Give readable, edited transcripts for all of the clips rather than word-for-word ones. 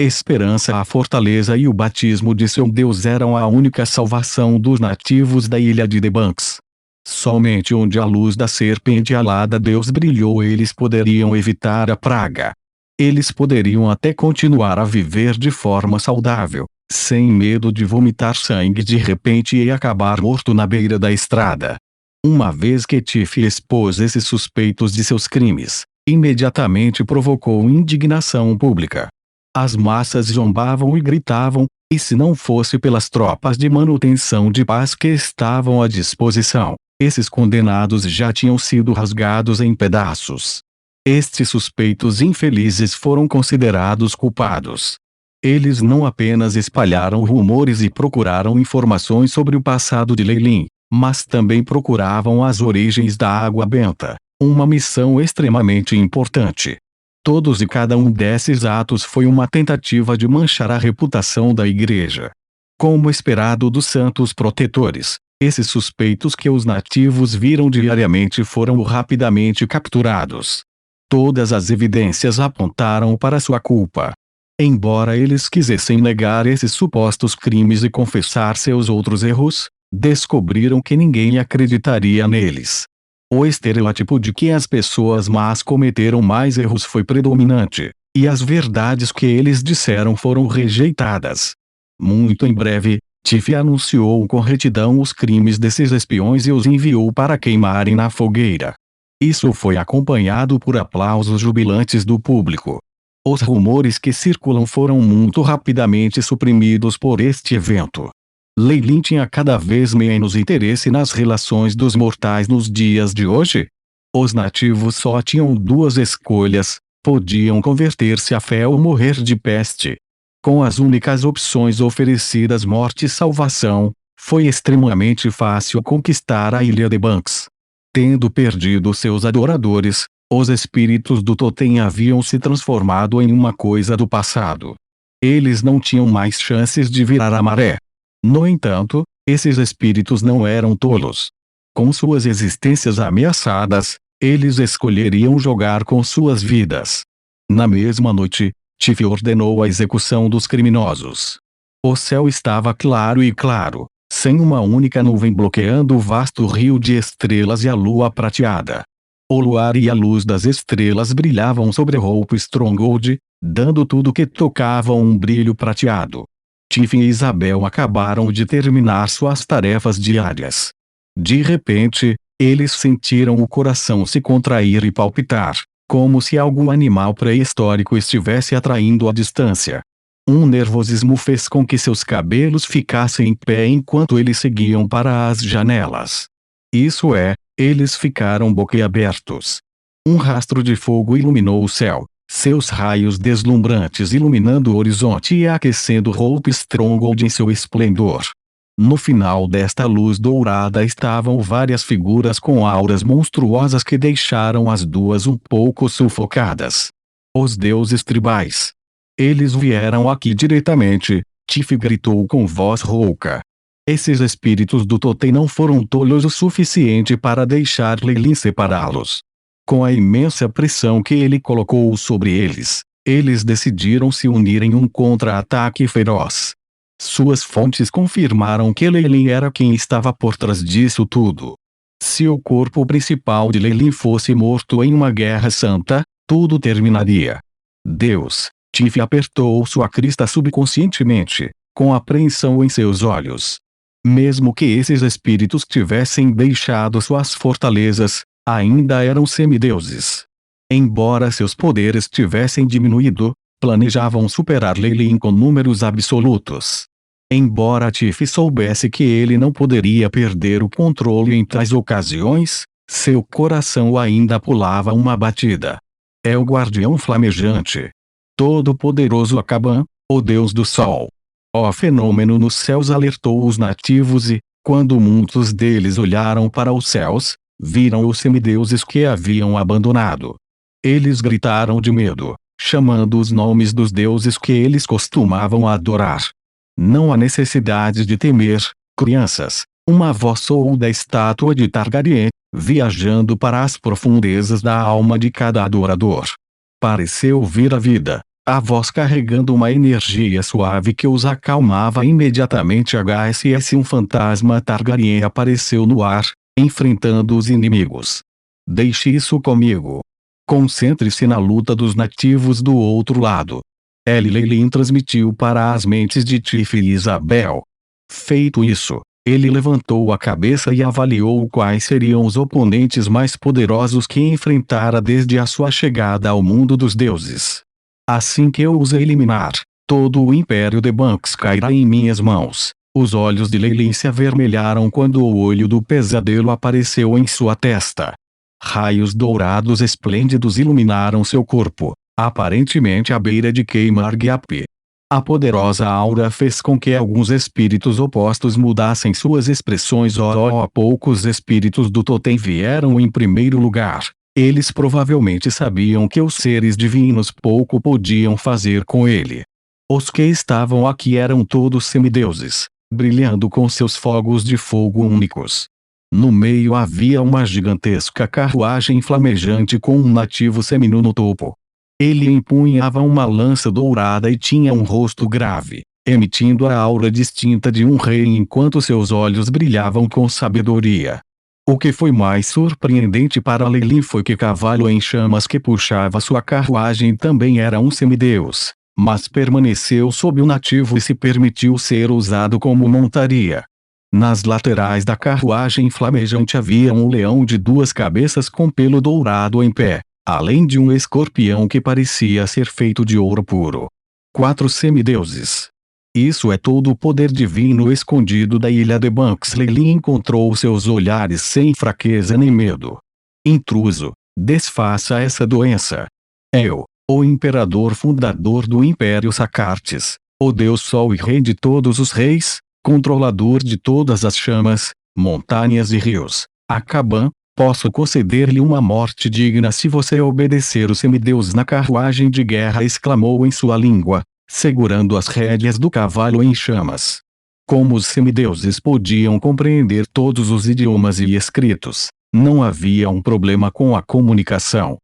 esperança. A fortaleza e o batismo de seu Deus eram a única salvação dos nativos da ilha de The Banks. Somente onde a luz da serpente alada Deus brilhou eles poderiam evitar a praga. Eles poderiam até continuar a viver de forma saudável, sem medo de vomitar sangue de repente e acabar morto na beira da estrada. Uma vez que Tiff expôs esses suspeitos de seus crimes, imediatamente provocou indignação pública. As massas zombavam e gritavam, e se não fosse pelas tropas de manutenção de paz que estavam à disposição, esses condenados já tinham sido rasgados em pedaços. Estes suspeitos infelizes foram considerados culpados. Eles não apenas espalharam rumores e procuraram informações sobre o passado de Leilin, mas também procuravam as origens da água benta, uma missão extremamente importante. Todos e cada um desses atos foi uma tentativa de manchar a reputação da igreja. Como esperado dos santos protetores, esses suspeitos que os nativos viram diariamente foram rapidamente capturados. Todas as evidências apontaram para sua culpa. Embora eles quisessem negar esses supostos crimes e confessar seus outros erros, descobriram que ninguém acreditaria neles. O estereótipo de que as pessoas más cometeram mais erros foi predominante, e as verdades que eles disseram foram rejeitadas. Muito em breve, Tiff anunciou com retidão os crimes desses espiões e os enviou para queimarem na fogueira. Isso foi acompanhado por aplausos jubilantes do público. Os rumores que circulam foram muito rapidamente suprimidos por este evento. Leilin tinha cada vez menos interesse nas relações dos mortais nos dias de hoje. Os nativos só tinham duas escolhas: podiam converter-se à fé ou morrer de peste. Com as únicas opções oferecidas morte e salvação, foi extremamente fácil conquistar a ilha de Banks. Tendo perdido seus adoradores, os espíritos do totem haviam se transformado em uma coisa do passado. Eles não tinham mais chances de virar a maré. No entanto, esses espíritos não eram tolos. Com suas existências ameaçadas, eles escolheriam jogar com suas vidas. Na mesma noite, Tiff ordenou a execução dos criminosos. O céu estava claro, sem uma única nuvem bloqueando o vasto rio de estrelas e a lua prateada. O luar e a luz das estrelas brilhavam sobre Hope Stronghold, dando tudo que tocava um brilho prateado. Tiff e Isabel acabaram de terminar suas tarefas diárias. De repente, eles sentiram o coração se contrair e palpitar, como se algum animal pré-histórico estivesse atraindo à distância. Um nervosismo fez com que seus cabelos ficassem em pé enquanto eles seguiam para as janelas. Isso é, eles ficaram boquiabertos. Um rastro de fogo iluminou o céu, seus raios deslumbrantes iluminando o horizonte e aquecendo Hope Stronghold em seu esplendor. No final desta luz dourada estavam várias figuras com auras monstruosas que deixaram as duas um pouco sufocadas. Os deuses tribais. Eles vieram aqui diretamente, Tiff gritou com voz rouca. Esses espíritos do totem não foram tolos o suficiente para deixar Leilin separá-los. Com a imensa pressão que ele colocou sobre eles, eles decidiram se unir em um contra-ataque feroz. Suas fontes confirmaram que Leilin era quem estava por trás disso tudo. Se o corpo principal de Leilin fosse morto em uma guerra santa, tudo terminaria. Deus, Tiff apertou sua crista subconscientemente, com apreensão em seus olhos. Mesmo que esses espíritos tivessem deixado suas fortalezas, ainda eram semideuses. Embora seus poderes tivessem diminuído, planejavam superar Leilin com números absolutos. Embora Tiff soubesse que ele não poderia perder o controle em tais ocasiões, seu coração ainda pulava uma batida. É o guardião flamejante. Todo-poderoso Akaban, o deus do sol. O fenômeno nos céus alertou os nativos e, quando muitos deles olharam para os céus, viram os semideuses que haviam abandonado. Eles gritaram de medo, chamando os nomes dos deuses que eles costumavam adorar. Não há necessidade de temer, crianças, uma voz soou da estátua de Targaryen, viajando para as profundezas da alma de cada adorador. Pareceu vir a vida, a voz carregando uma energia suave que os acalmava imediatamente. HSS Um fantasma Targaryen apareceu no ar, enfrentando os inimigos. Deixe isso comigo. Concentre-se na luta dos nativos do outro lado. Leilin transmitiu para as mentes de Tiff e Isabel. Feito isso, ele levantou a cabeça e avaliou quais seriam os oponentes mais poderosos que enfrentara desde a sua chegada ao mundo dos deuses. Assim que eu os eliminar, todo o Império de Banks cairá em minhas mãos. Os olhos de Leilin se avermelharam quando o olho do pesadelo apareceu em sua testa. Raios dourados esplêndidos iluminaram seu corpo, aparentemente à beira de Queimar-Gyap. A poderosa aura fez com que alguns espíritos opostos mudassem suas expressões. Poucos espíritos do totem vieram em primeiro lugar. Eles provavelmente sabiam que os seres divinos pouco podiam fazer com ele. Os que estavam aqui eram todos semideuses, brilhando com seus fogos de fogo únicos. No meio havia uma gigantesca carruagem flamejante com um nativo seminu no topo. Ele empunhava uma lança dourada e tinha um rosto grave, emitindo a aura distinta de um rei enquanto seus olhos brilhavam com sabedoria. O que foi mais surpreendente para Leilin foi que o cavalo em chamas que puxava sua carruagem também era um semideus, mas permaneceu sob o nativo e se permitiu ser usado como montaria. Nas laterais da carruagem flamejante havia um leão de 2 cabeças com pelo dourado em pé, além de um escorpião que parecia ser feito de ouro puro. 4 semideuses. Isso é todo o poder divino escondido da ilha de Banks. Leilin encontrou seus olhares sem fraqueza nem medo. Intruso, desfaça essa doença. Eu, o imperador fundador do Império Sacartes, o Deus Sol e Rei de todos os reis, controlador de todas as chamas, montanhas e rios, Akaban, posso conceder-lhe uma morte digna se você obedecer. O semideus na carruagem de guerra exclamou em sua língua, segurando as rédeas do cavalo em chamas. Como os semideuses podiam compreender todos os idiomas e escritos, não havia um problema com a comunicação.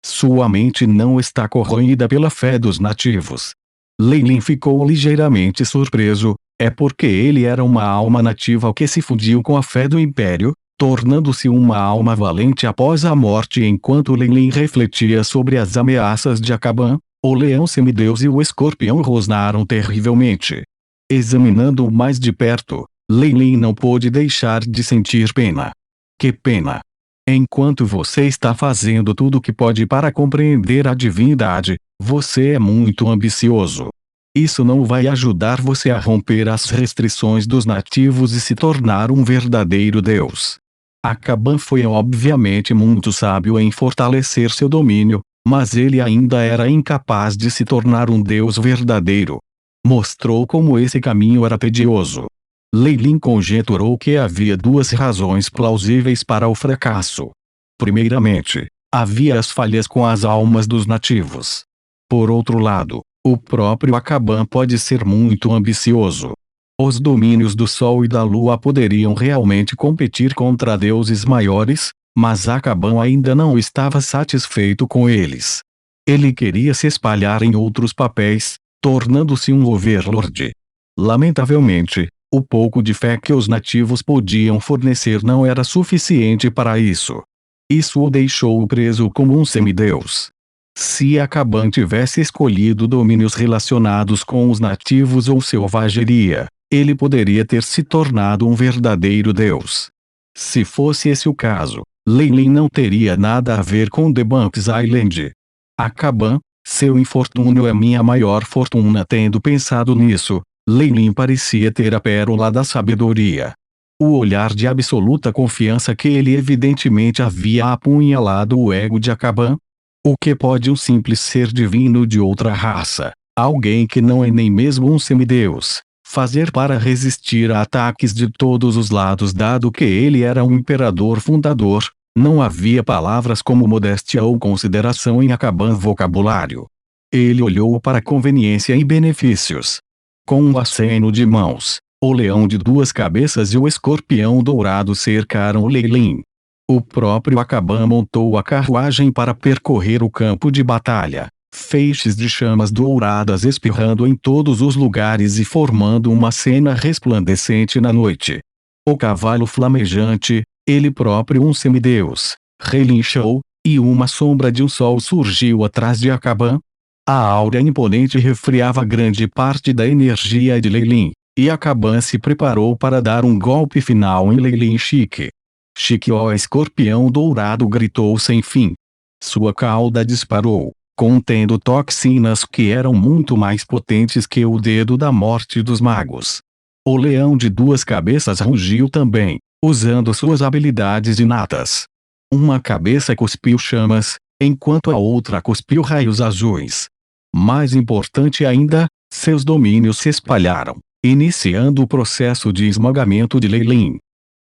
Sua mente não está corroída pela fé dos nativos. Leilin ficou ligeiramente surpreso, é porque ele era uma alma nativa que se fundiu com a fé do Império, tornando-se uma alma valente após a morte. Enquanto Leilin refletia sobre as ameaças de Akaban, o leão semideus e o escorpião rosnaram terrivelmente. Examinando-o mais de perto, Leilin não pôde deixar de sentir pena. Que pena! Enquanto você está fazendo tudo o que pode para compreender a divindade, você é muito ambicioso. Isso não vai ajudar você a romper as restrições dos nativos e se tornar um verdadeiro deus. Akaban foi obviamente muito sábio em fortalecer seu domínio, mas ele ainda era incapaz de se tornar um deus verdadeiro. Mostrou como esse caminho era tedioso. Leilin conjeturou que havia 2 razões plausíveis para o fracasso. Primeiramente, havia as falhas com as almas dos nativos. Por outro lado, o próprio Akaban pode ser muito ambicioso. Os domínios do Sol e da Lua poderiam realmente competir contra deuses maiores, mas Akaban ainda não estava satisfeito com eles. Ele queria se espalhar em outros papéis, tornando-se um overlord. Lamentavelmente, o pouco de fé que os nativos podiam fornecer não era suficiente para isso. Isso o deixou preso como um semideus. Se Akaban tivesse escolhido domínios relacionados com os nativos ou selvageria, ele poderia ter se tornado um verdadeiro deus. Se fosse esse o caso, Leilin não teria nada a ver com The Banks Island. Akaban, seu infortúnio é minha maior fortuna. Tendo pensado nisso, Leilin parecia ter a pérola da sabedoria. O olhar de absoluta confiança que ele evidentemente havia apunhalado o ego de Akaban. O que pode um simples ser divino de outra raça, alguém que não é nem mesmo um semideus, fazer para resistir a ataques de todos os lados? Dado que ele era um imperador fundador, não havia palavras como modéstia ou consideração em Akaban vocabulário. Ele olhou para conveniência e benefícios. Com um aceno de mãos, o leão de 2 cabeças e o escorpião dourado cercaram Leilin. O próprio Akaban montou a carruagem para percorrer o campo de batalha. Feixes de chamas douradas espirrando em todos os lugares e formando uma cena resplandecente na noite. O cavalo flamejante, ele próprio um semideus, relinchou, e uma sombra de um sol surgiu atrás de Akaban. A áurea imponente refriava grande parte da energia de Leilin, e Akaban se preparou para dar um golpe final em Leilin Chique. Chique, ó escorpião dourado, gritou sem fim. Sua cauda disparou, contendo toxinas que eram muito mais potentes que o dedo da morte dos magos. O leão de duas cabeças rugiu também, usando suas habilidades inatas. Uma cabeça cuspiu chamas, enquanto a outra cuspiu raios azuis. Mais importante ainda, seus domínios se espalharam, iniciando o processo de esmagamento de Leilin.